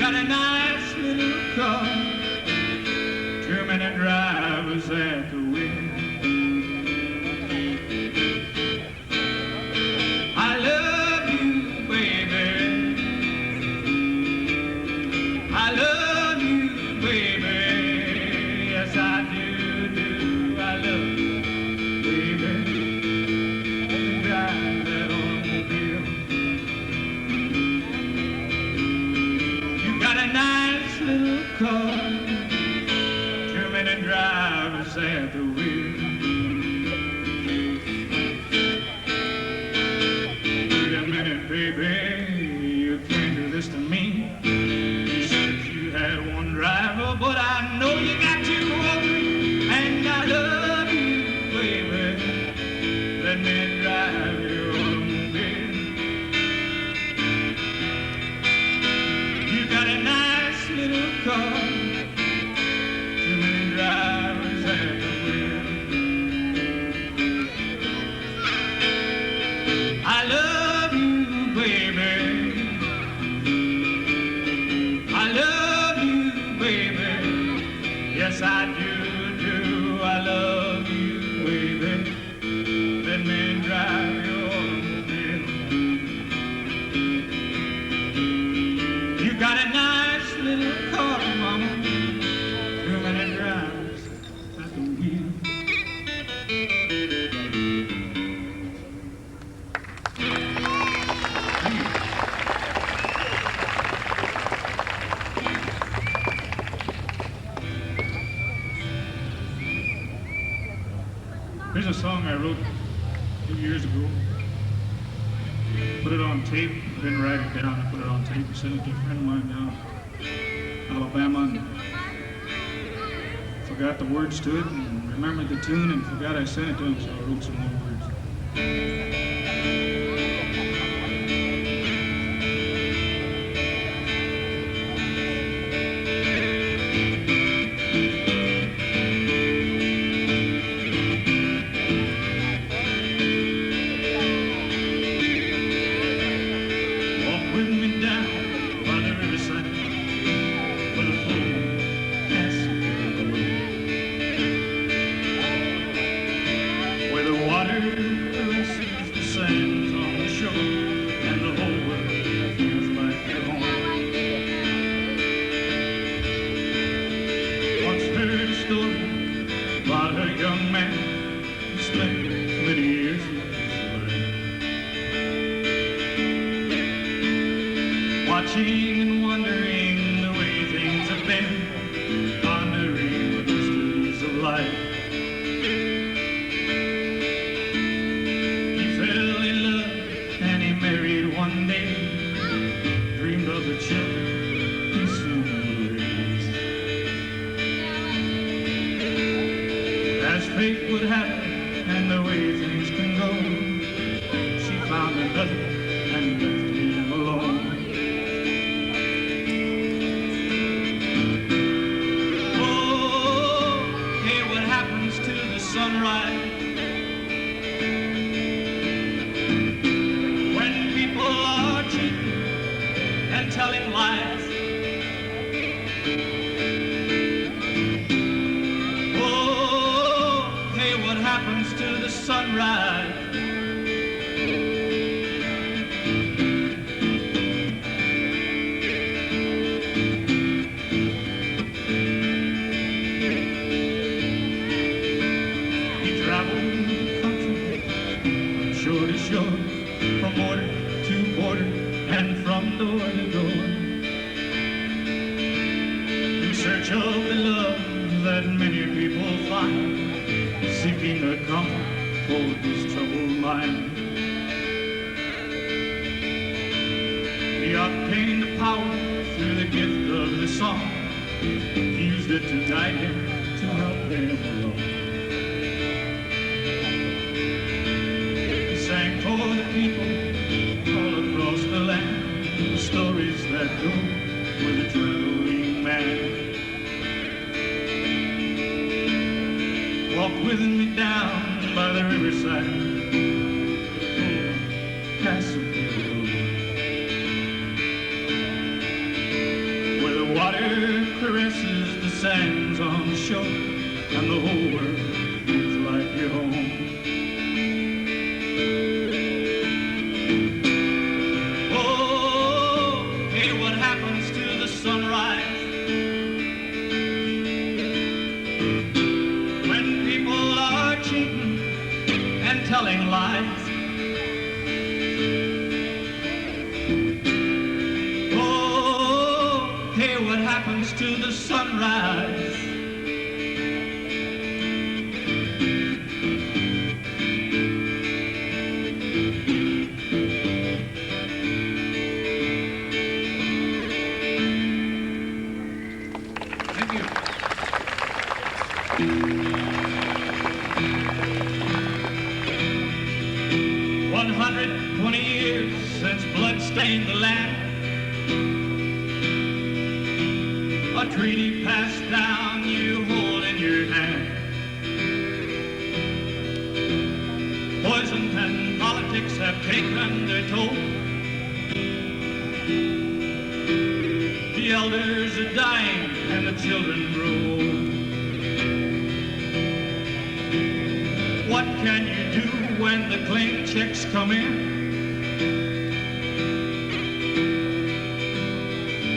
got a nice little car, 2-minute drivers at the wheel. I love you, baby. I love you, baby. Yes, I do. I love you, baby. Drive that automobile. You got a nice little car, 2-minute drivers at the wheel. Wait a minute, baby, you can't do this to me. You said you had one driver, but I know you got two others, and I love you, baby. Let me drive your automobile. You got a nice little car, 2-minute drivers at the wheel. I love you, baby. I love you, baby. Yes, I do. I love you, baby. Let me drive your automobile. You got a nice little car, mama. 2-minute drivers at the wheel. Here's a song I wrote a few years ago. Put it on tape, didn't write it down. I put it on tape and sent it to a friend of mine down in Alabama, and forgot the words to it and remembered the tune and forgot I sent it to him, so I wrote some more words. Walk with me down by the riverside where the foam passes away, where the water caresses the sands on the shore, and the whole world feels like your home. Once heard a story about a young man who spent many years away, watching and wondering the way things have been, pondering the mysteries of life. He fell in love and he married one day, dreamed of the children he soon would raise. As fate would have it and the way things can go, she found another and left him alone. Sunrise, when people are cheating and telling lies. Oh, hey, what happens to the sunrise? Shore to shore, from border to border, and from door to door, in search of the love that many people find, seeking a comfort for his troubled mind. He obtained the power through the gift of the song. He used it to guide him, to help him along. Sang for the people all across the land, the stories that go with a traveling man. Walk with me down by the riverside, oh, Pasadena. water caresses the sands on the shore, and the whole world feels like your home. Oh, hey, what happens to the sunrise when people are cheating and telling lies? What happens to the sunrise? Thank you. 120 years since blood stained the land. A treaty passed down, you hold in your hand. Poison and politics have taken their toll. The elders are dying and the children grow old. What can you do when the claim checks come in?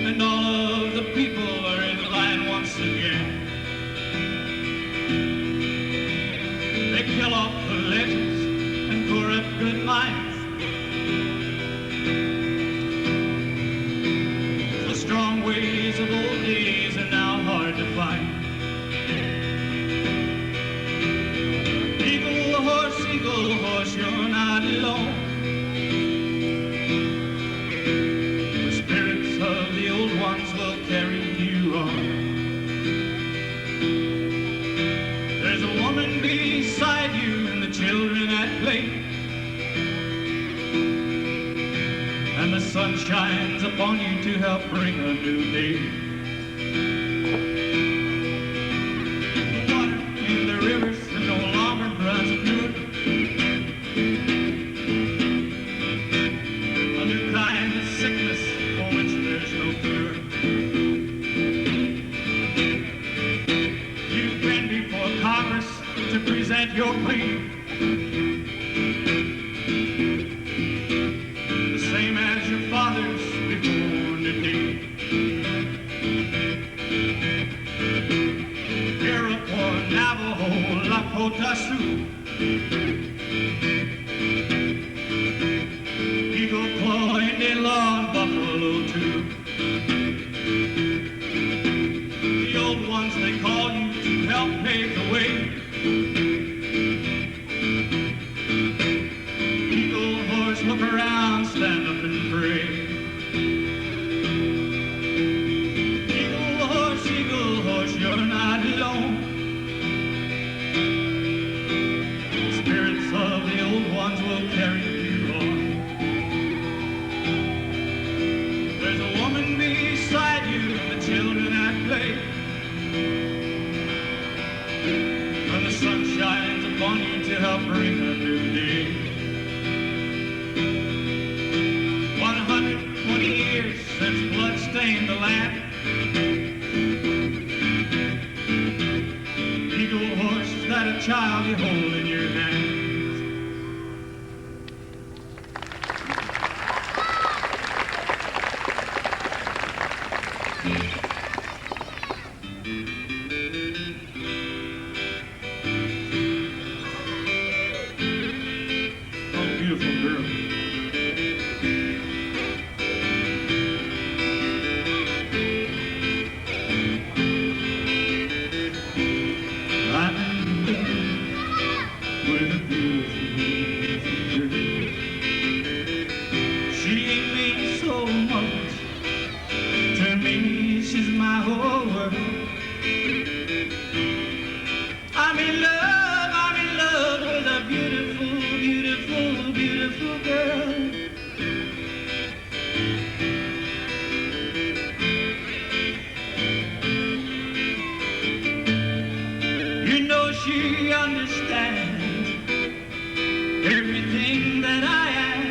And all of the people are in line once again. They kill off the legends and corrupt good minds. The strong ways of old days are now hard to find. Eagle horse, you're not alone. The spirits of the old ones will carry you on. There's a woman beside you and the children at play, and the sun shines upon you to help bring a new day. The water in the rivers no longer runs pure. A new kind of sickness for which there's no cure. You've been before Congress to present your plea, the same as your fathers before today. Iroquois, Navajo, Lakota, Sioux, Eagle Claw, Indian Law, and Buffalo too. The old ones, they call you to help pave the way. Eagle horse, look around, stand up and pray. Eagle horse, you're not alone. The spirits of the old ones will carry you on. There's a woman beside you and the children at play, and the sun shines upon you to help bring a new day. 120 years since blood stained the land. Eagle horse, is that a child you hold in your hands? Oh, beautiful girl. With a beautiful girl. She means so much to me, she's my whole world. I'm in love with a beautiful, beautiful, beautiful girl. You know she understands everything that I am.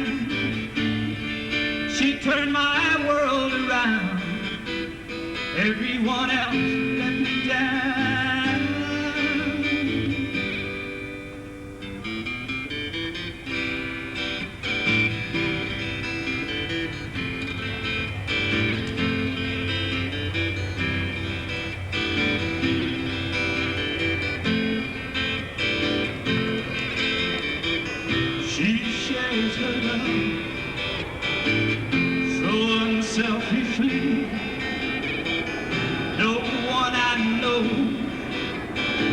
She turned my world around Everyone else let me down. She shares her love so unselfishly. No one I know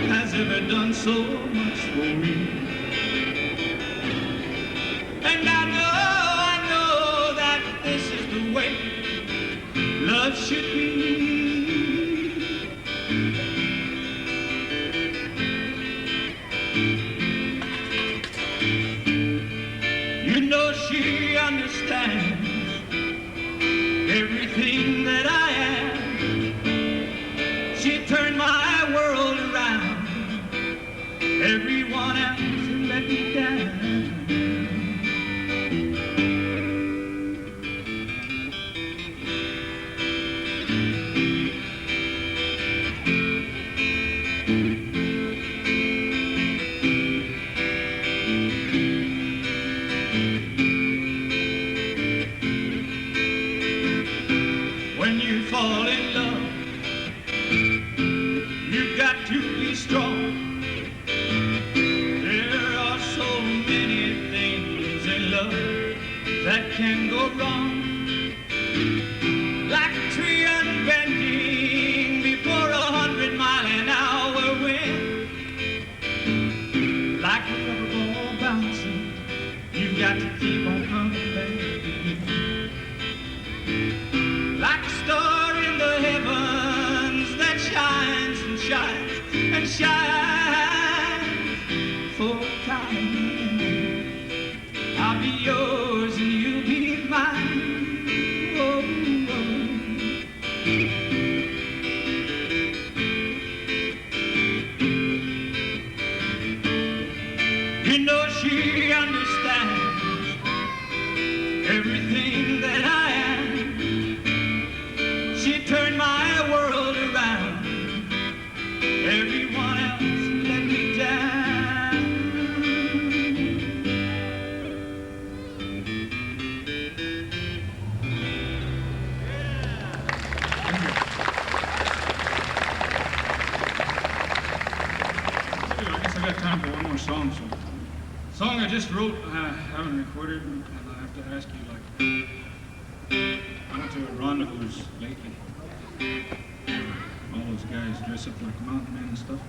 has ever done so much for me. And I know that this is the way love should be. You know she understands everything that I am. She turned my world around. Everyone else let me down. When you fall in love, you've got to be strong. There are so many things in love that can go wrong. Like a tree unbending before 100-mile-an-hour wind. Like a rubber ball bouncing, you've got to keep on coming back. Like a star in the heavens that shines and shines and shines for a time. I'll be yours and you'll be mine. Oh, oh. You know she understands everything that I am. She turned my world around. Everyone else let me down. I guess I got time for one more song. Song I just wrote, I haven't recorded, and I have to ask you, like, I went to a rendezvous lately. All those guys dress up like mountain men and stuff.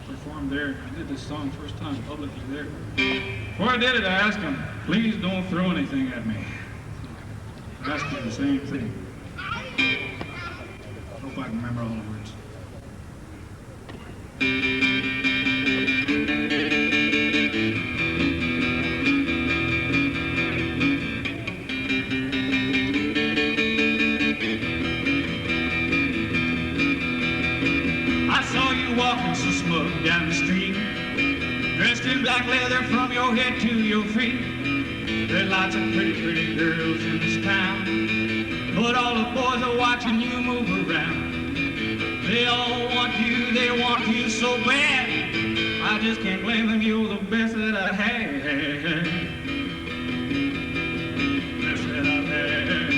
Performed there. I did this song first time publicly there. Before I did it, I asked them, please don't throw anything at me. I asked them the same thing. I hope I can remember all the words. Walking so smug down the street, dressed in black leather from your head to your feet. There's lots of pretty, pretty girls in this town, but all the boys are watching you move around. They all want you so bad. I just can't blame them, you're the best that I had. Best that I've had.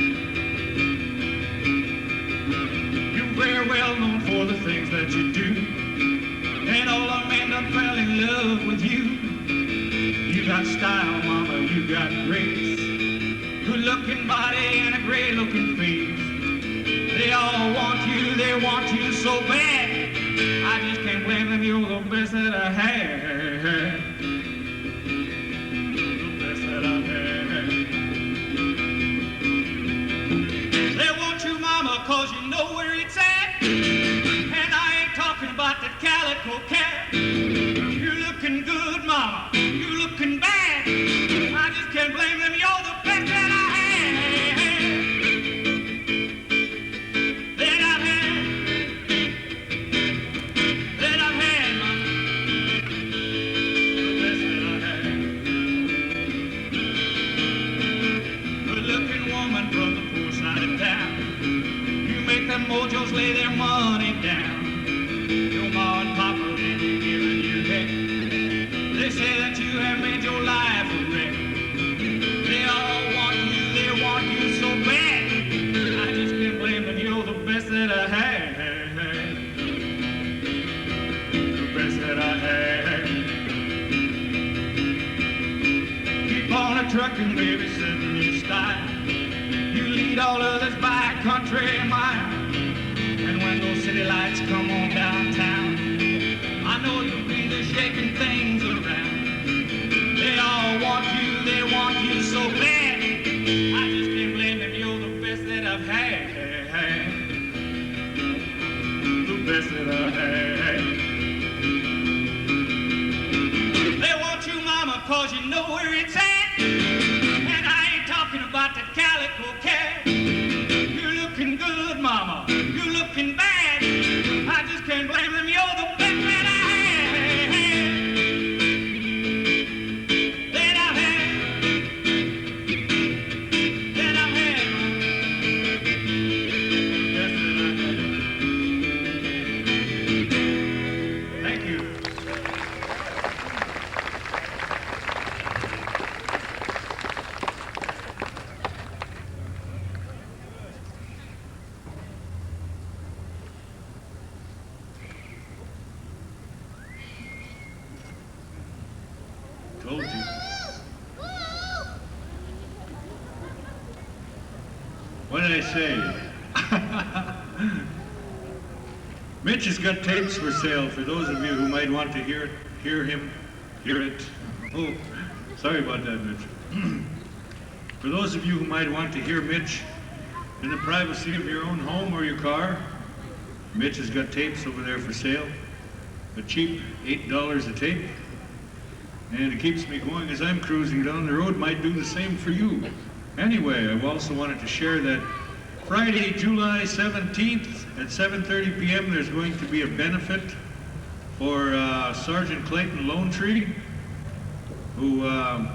You're very well known for the things that you do. And all the men that fell in love with you. You got style, mama, you got grace. Good-looking body and a great-looking face. They all want you so bad. I just can't blame them, you're the best that I had. The best that I've had. They want you, mama, cause you know where it's at. And I ain't talking about that calico cat. You're looking good, mama. You're looking bad. I just can't blame them. You're the best that I had. That I've had. That I've had, mama. The best that I had. Good-looking woman from the poor side of town. make the mojos lay their money down. Your ma and papa, they be giving you heck. They say that you have made your life a wreck. They all want you so bad. I just can't blame them, you're the best that I had. The best that I had. Keep on a truckin', baby, setting your style. You lead all others by a country mile. And when those city lights come on downtown, I know you'll be there shaking things around. They all want you so bad. I just can't blame them, you're the best that I've had. The best that I've had. They want you, mama, cause you know where it's at. And I ain't talking about that calico cat. You're looking good, mama, you're looking bad. I just can't blame them, you're the best that I had. That I've had. That I've had. Best that I've had. Thank you. Told you. What did I say? Mitch has got tapes for sale for those of you who might want to hear it. Oh, sorry about that, Mitch. For those of you who might want to hear Mitch in the privacy of your own home or your car, Mitch has got tapes over there for sale. A cheap $8 a tape. And it keeps me going as I'm cruising down the road. Might do the same for you. Anyway, I've also wanted to share that Friday, July 17th at 7:30 p.m. there's going to be a benefit for Sergeant Clayton Lone Tree, who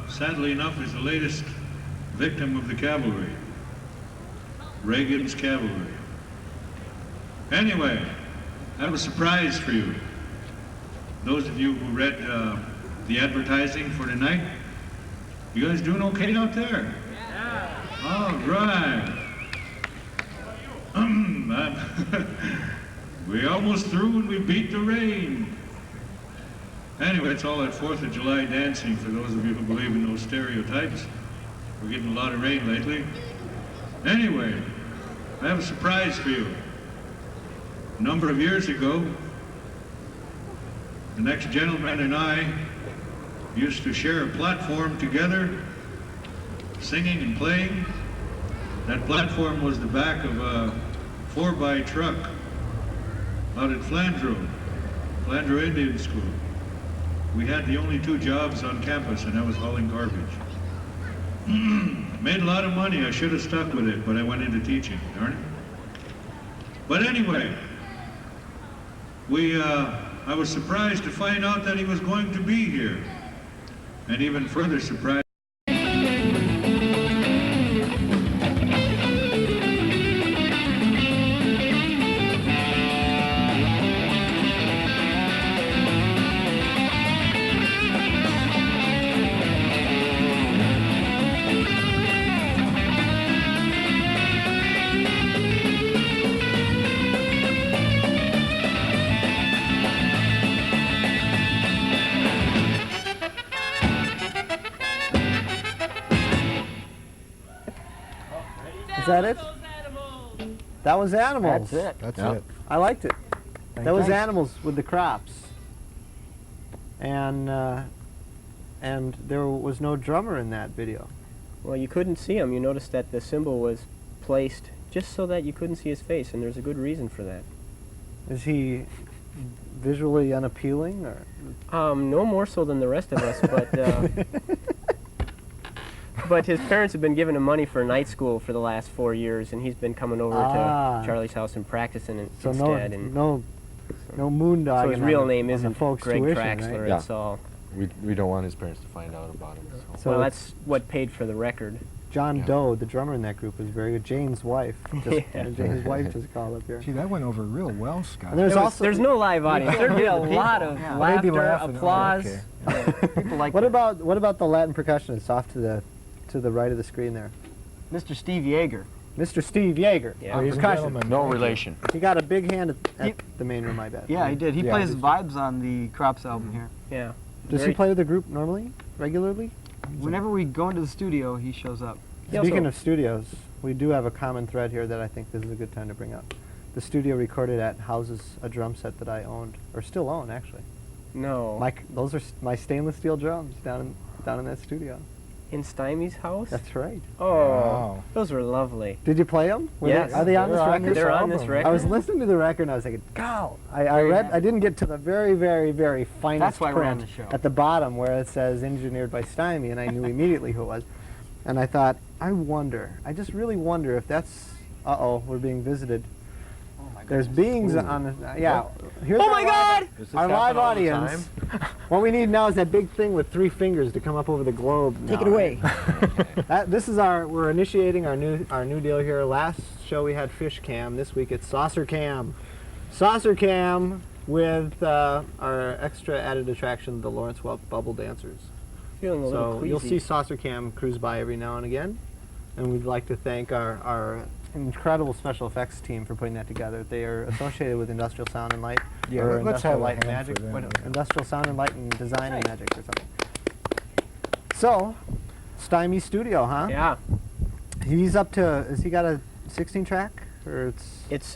sadly enough is the latest victim of the cavalry, Reagan's cavalry. Anyway, I have a surprise for you. Those of you who read the advertising for tonight, you guys doing okay out there? Yeah. All right. We're almost through and we beat the rain. Anyway, it's all that 4th of July dancing for those of you who believe in those stereotypes. We're getting a lot of rain lately. Anyway, I have a surprise for you. A number of years ago, the next gentleman and I used to share a platform together, singing and playing. That platform was the back of a 4x truck out at Flandreau Indian School. We had the only 2 jobs on campus, and that was hauling garbage. Made a lot of money. I should have stuck with it, but I went into teaching, darn it. But anyway, I was surprised to find out that he was going to be here. And even further surprised. Is that it? That was Animals. That's it. That's it. I liked it. That was Thanks. Animals with the Crops. And there was no drummer in that video. Well, you couldn't see him. You noticed that the cymbal was placed just so that you couldn't see his face, and there's a good reason for that. Is he visually unappealing, or? No more so than the rest of us, but his parents have been giving him money for night school for the last 4 years, and he's been coming over to Charlie's house and practicing it So instead. no moondog. So his real name isn't folks' Greg tuition, Traxler. right? Yeah. It's all. We don't want his parents to find out about him. So. So Well, it's- that's what paid for the record. John Doe, the drummer in that group, was very good. Jane's wife. Jane's wife just called up here. Gee, that went over real well, Scott. And there's no live audience. There'd be a lot of laughter, applause. People like what about the Latin percussionist off to the right of the screen there? Mr. Steve Yeager. Mr. Steve Yeager. Yeah. He's percussion. No relation. He got a big hand at the main room, I bet. Yeah, he did. He plays vibes on the Crops album here. Yeah. Does he play with the group normally, regularly? Whenever we go into the studio, he shows up. Speaking of studios, we do have a common thread here that I think this is a good time to bring up. The studio recorded at houses a drum set that I owned, or still own, actually. No. Those are my stainless steel drums down in that studio. In Stymie's house? That's right. Oh, Wow. those were lovely. Did you play them? Yes. Are they on this record? They're on this record. I was listening to the record and I was thinking, God, I didn't get to the very, very, very finest That's why we're on print the show. at the bottom where it says engineered by Stymie, and I knew immediately who it was. And I thought, I just really wonder if that's, we're being visited. There's beings on the, Here's Oh my God! Our live audience. What we need now is that big thing with 3 fingers to come up over the globe. Take it away. This is we're initiating our new deal here. Last show we had Fish Cam. This week it's Saucer Cam. Saucer Cam with our extra added attraction, the Lawrence Welk Bubble Dancers. Feeling a little So queasy. you'll see Saucer Cam cruise by every now and again. And we'd like to thank our incredible special effects team for putting that together. They are associated with Industrial Sound and Light, Yeah, or let's Industrial have a Light and hand Magic, for them. Industrial Sound and Light and Design and Magic or something. So, Stymie Studio, huh? Yeah. He's up to, has he got a 16 track? Or It's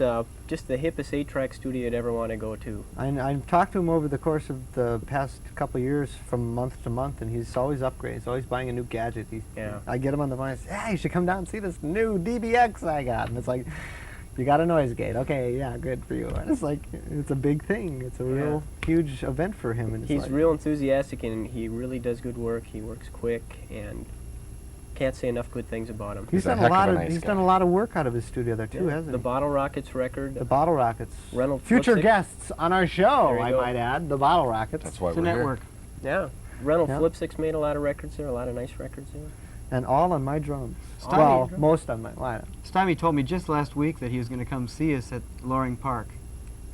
just the hippest 8-track studio you'd ever want to go to. I've talked to him over the course of the past couple of years from month to month, and he's always upgrading. He's always buying a new gadget. I get him on the phone and say, you should come down and see this new DBX I got. And it's like, you got a noise gate. Okay, yeah, good for you. And it's like, it's a big thing. It's a real huge event for him in his life. He's real enthusiastic, and he really does good work. He works quick, and can't say enough good things about him. He's done a lot of work out of his studio there too, hasn't he? The Bottle Rockets record. The Bottle Rockets. Reynolds Future Flipstick. guests on our show, There you I go. might add. The Bottle Rockets. That's why It's a we're network. Yeah. Reynolds Yeah. Flipstick's made a lot of records there, a lot of nice records there. And all on my drums. Stymie Well, drums. most on my line. Stymie told me just last week that he was going to come see us at Loring Park,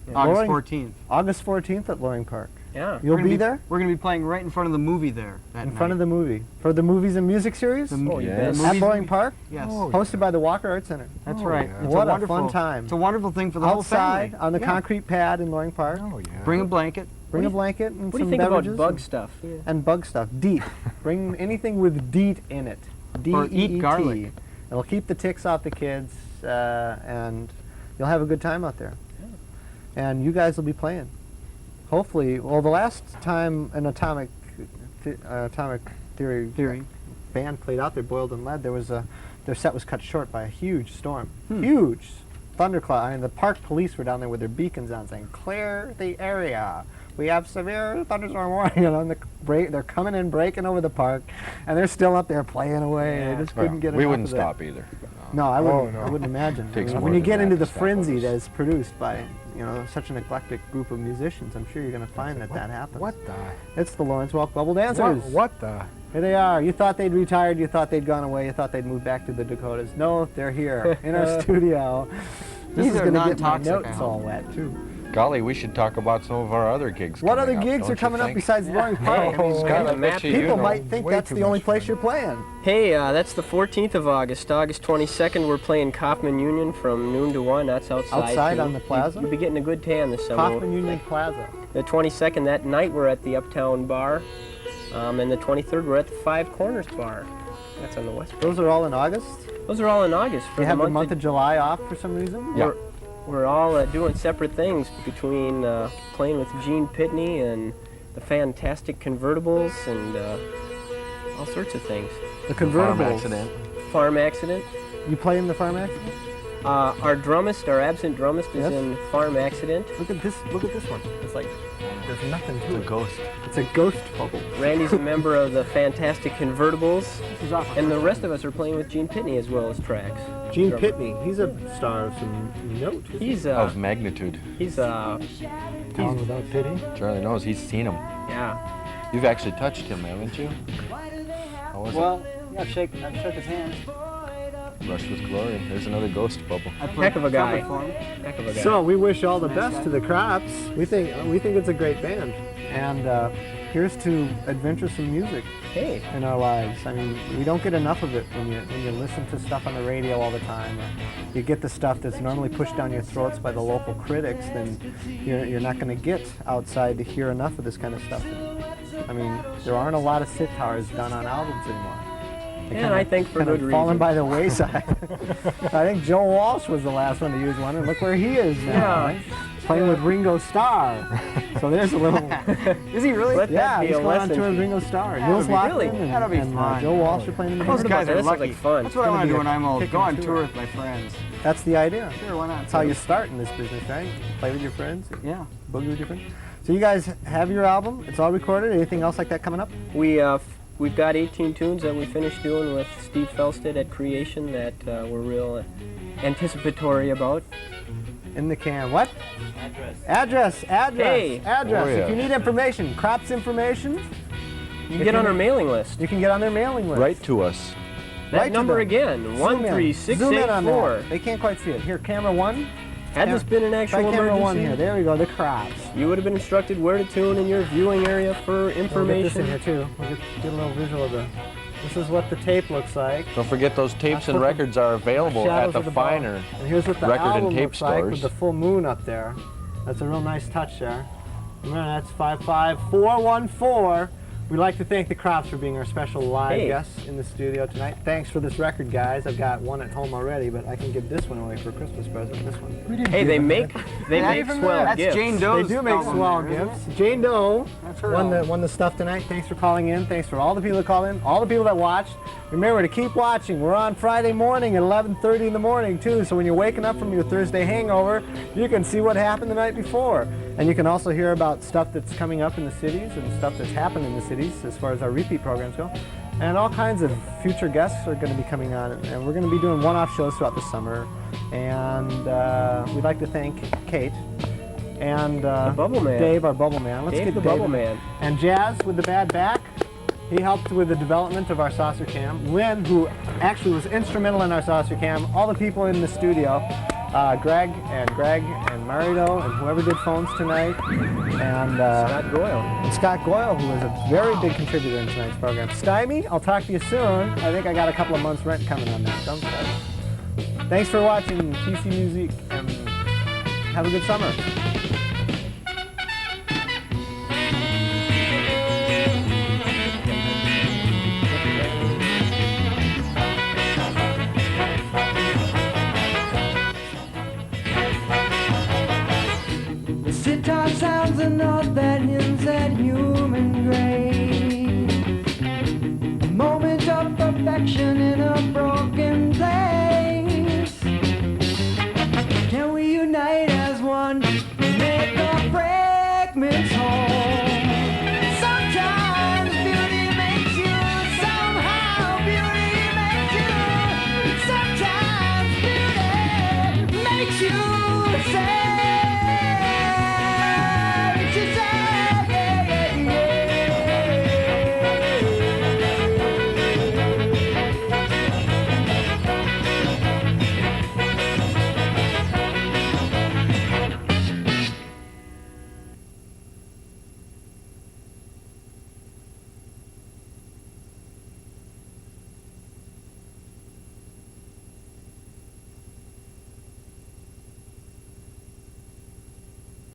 Yeah. August Loring- 14th. August 14th at Loring Park. Yeah. You'll be there? We're going to be playing right in front of the movie there that In night. front of the movie. For the Movies and Music series? Oh, you Yes. bet. At movies- Loring Park? Yes. Oh, Hosted by the Walker Art Center. That's Oh, right. yeah. It's What a wonderful, fun time. It's a wonderful thing for the whole Outside family. on the Yeah. concrete pad in Loring Park. Oh, yeah. Bring a blanket. Bring What a do you- blanket and What do some you think beverages. about bug stuff? And bug stuff. DEET. Bring anything with DEET in it. Or D-E-E-T. eat garlic. It'll keep the ticks off the kids, and you'll have a good time out there. And you guys will be playing. Hopefully, well, the last time an Atomic Theory band played out there, Boiled in Lead, their set was cut short by a huge storm. Huge thundercloud. I mean, the park police were down there with their beacons on saying, clear the area. We have severe thunderstorm warning. And they're coming in, breaking over the park, and they're still up there playing away. Yeah. They just couldn't get we enough wouldn't of that. stop either. No, I wouldn't. no. I wouldn't imagine. Takes when more you than get that into to the stop frenzy us. that is produced by such an eclectic group of musicians, I'm sure you're going to find that happens. What the? It's the Lawrence Welk Bubble Dancers. What the? Here they are. You thought they'd retired. You thought they'd gone away. You thought they'd moved back to the Dakotas. No, they're here in our studio. This These is are going to get my non-toxic, I notes hope. all wet too. Golly, we should talk about some of our other gigs. What coming other up, gigs don't are you coming up think? besides Loring Park? Hey, Scott, I bet you People know. might think way that's too the only much place fun. you're playing. Hey, that's the 14th of August. August 22nd, we're playing Kaufman Union from noon to 1. That's outside. Outside too. on the plaza? You'll be getting a good tan this summer. Kaufman Union Plaza. The 22nd, that night, we're at the Uptown Bar. And the 23rd, we're at the Five Corners Bar. That's on the west. Those are all in August? Those are all in August. For You have the month of July off for some reason? Yeah. We're all doing separate things between playing with Gene Pitney and the Fantastic Convertibles and all sorts of things. The Farm convertibles. accident. Farm Accident. You play in the farm accident? Our absent drummist is Yes. in Farm Accident. Look at this one. It's like there's nothing to it. Ghost. It's a ghost bubble. Randy's a member of the Fantastic Convertibles. This is awesome. And the rest of us are playing with Gene Pitney as well as tracks. Gene Drummer. Pitney, he's a star of some note. He's Of magnitude. Down without pity. Charlie knows. He's seen him. yeah. You've actually touched him, haven't you? How was Well, I've shook his hand. Rush with glory. There's another ghost bubble. I played Heck of a guy. trumpet for him. Heck of a guy. So we wish all the best to the Crops. We think it's a great band, and here's to adventuresome music hey, in our lives. I mean, we don't get enough of it when you listen to stuff on the radio all the time. You get the stuff that's normally pushed down your throats by the local critics, then you're not going to get outside to hear enough of this kind of stuff. I mean, there aren't a lot of sitars done on albums anymore. and I think for good Fallen reason. by the wayside. I think Joe Walsh was the last one to use one, and look where he is now. Yeah. Right? Playing with Ringo Starr. So there's a little. Is he really? Let Yeah, that be he's a going on lesson. tour with Ringo Starr. That'll Nils be- Lofgren really? and, That'll be and, fun. Joe Walsh are playing in the Those band. guys That are sounds lucky. like fun. That's what I Gonna want to be do a when I'm old. picking Go on tour. tour with my friends. That's the idea. Sure, why not? That's how you start in this business, right? Play with your friends, Yeah. boogie with your friends. So you guys have your album. It's all recorded. Anything else like that coming up? We've got 18 tunes that we finished doing with Steve Felsted at Creation that we're real anticipatory about. In the can. What? Address. Hey. Address. Oh, yeah. If you need information, Crops information, You can get on our mailing list. you can get on their mailing list. Write to us. That Write to number them. again, Zoom in. Zoom in on 13684. that. They can't quite see it. Here, camera one. Had this been an Try actual camera emergency, one here. There we go. The Crops. you would have been instructed where to tune in your viewing area for We'll get this in information. here too. We'll get a little visual of the. This is what the tape looks like. Don't forget those tapes and put the records are available at Shadows the of the Ball. finer. And here's what the record and album tape looks like with stores. the full moon up there. That's a real nice touch there. Remember, that's 55414. We'd like to thank the Crops for being our special live Hey. guests in the studio tonight. Thanks for this record, guys. I've got one at home already, but I can give this one away for a Christmas present. This one. Hey, they make Even swell that's gifts. Jane They Doe's do make album swell there, isn't gifts. Jane Doe That's her won album. the stuff tonight. Thanks for calling in. Thanks for all the people that called in, all the people that watched. Remember to keep watching. We're on Friday morning at 11:30 in the morning too. So when you're waking up from your Thursday hangover, you can see what happened the night before, and you can also hear about stuff that's coming up in the cities and stuff that's happened in the cities as far as our repeat programs go. And all kinds of future guests are going to be coming on, and we're going to be doing one-off shows throughout the summer. And we'd like to thank Kate and Bubble Man. Dave, our Bubble Man. Let's Dave get the Dave Bubble in. Man. And Jazz with the bad back. He helped with the development of our saucer cam. Lynn, who actually was instrumental in our saucer cam. All the people in the studio. Greg and Marito and whoever did phones tonight. And Scott Goyle. and Scott Goyle, who was a very big contributor in tonight's program. Stymie, I'll talk to you soon. I think I got a couple of months' rent coming on that. Don't stress. Thanks for watching TC Muzique, and have a good summer. The sitar sounds are not that hints at you.